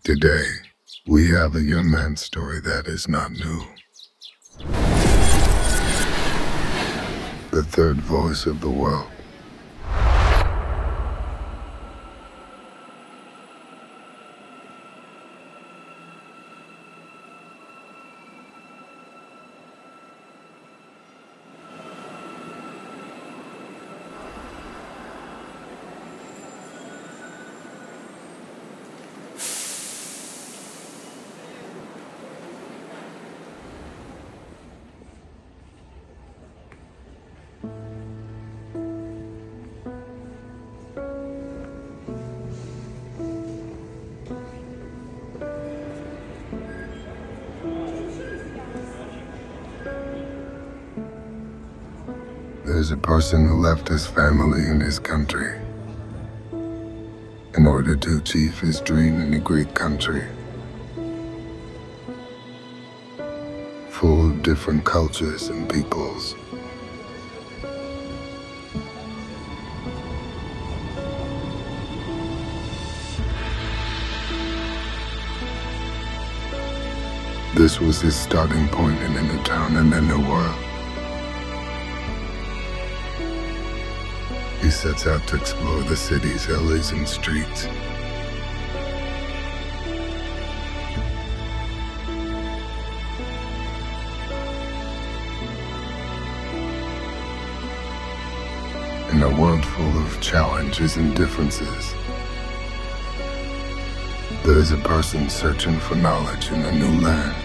Today, we have a young man's story that is not new. The third voice of the world. There's a person who left his family and his country in order to achieve his dream in a great country, full of different cultures and peoples. This was his starting point in a new town and a new world. He sets out to explore the city's alleys and streets. In a world full of challenges and differences, there is a person searching for knowledge in a new land.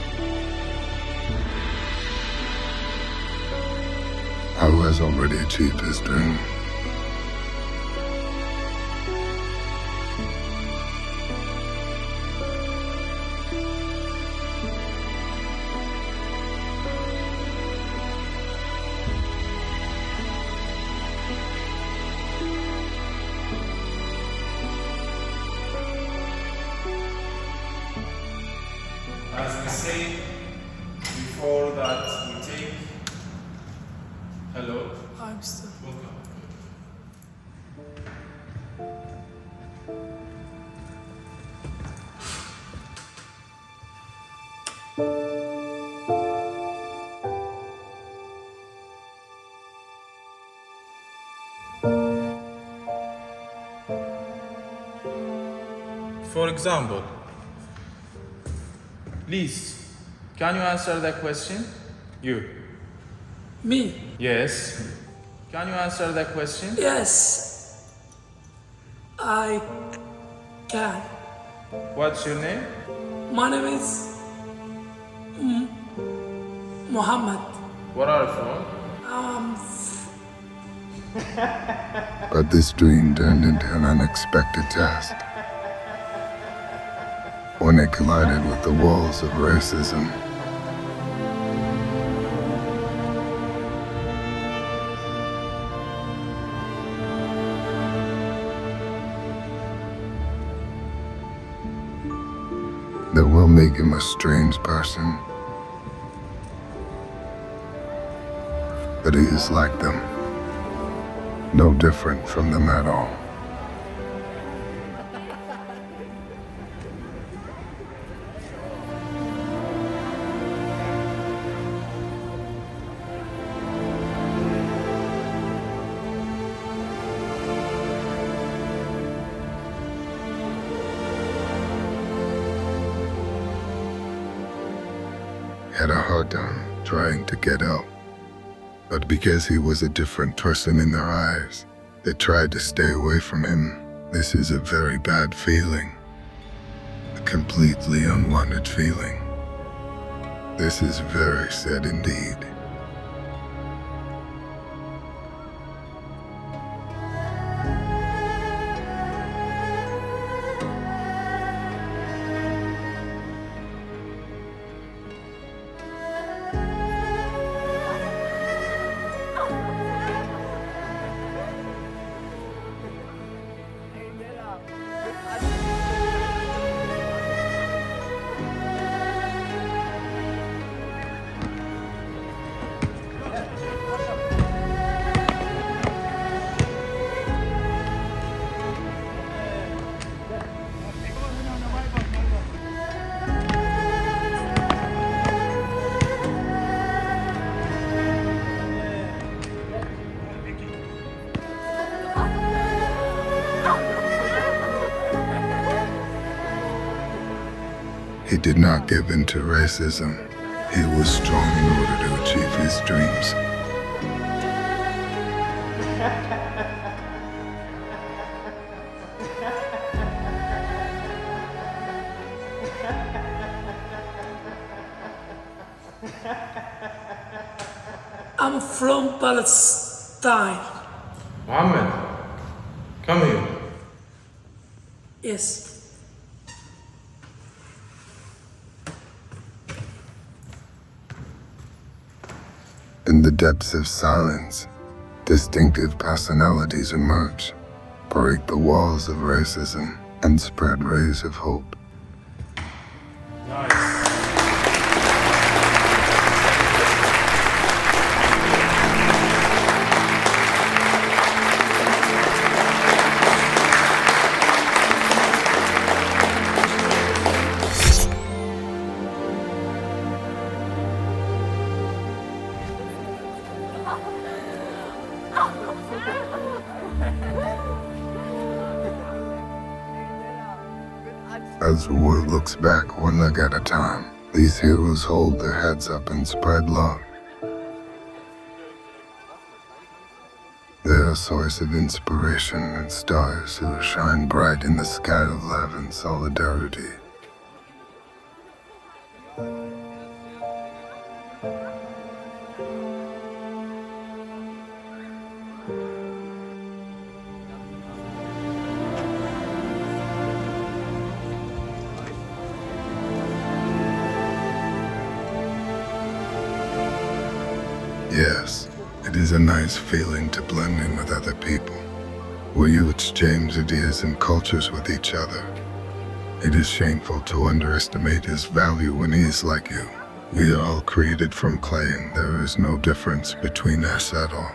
Who has already achieved his dream. As we say, before that we take... Hello? Hi, Mr. Welcome. For example, please, can you answer that question? You. Me? Yes. Can you answer that question? Yes. I can. What's your name? My name is Muhammad. Where are you from? But this dream turned into an unexpected task. When it collided with the walls of racism. That will make him a strange person. But he is like them. No different from them at all. Had a hard time trying to get out. But because he was a different person in their eyes, they tried to stay away from him. This is a very bad feeling. A completely unwanted feeling. This is very sad indeed. He did not give in to racism. He was strong in order to achieve his dreams. I'm from Palestine. Muhammad, come here. Yes. In the depths of silence, distinctive personalities emerge, break the walls of racism, and spread rays of hope. Nice. As the world looks back one leg at a time, these heroes hold their heads up and spread love. They're a source of inspiration and stars who shine bright in the sky of love and solidarity. Yes, it is a nice feeling to blend in with other people, where you exchange ideas and cultures with each other. It is shameful to underestimate his value when he is like you. We are all created from clay, and there is no difference between us at all.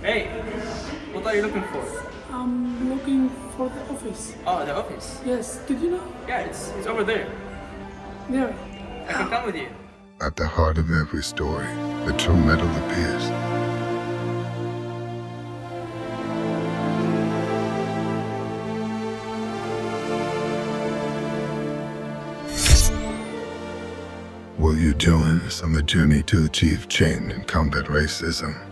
Hey, what are you looking for? I'm looking for the office. Oh, the office. Yes, did you know? Yeah, it's over there. There. I can come with you. At the heart of every story, the true metal appears. Will you join us on the journey to achieve change and combat racism?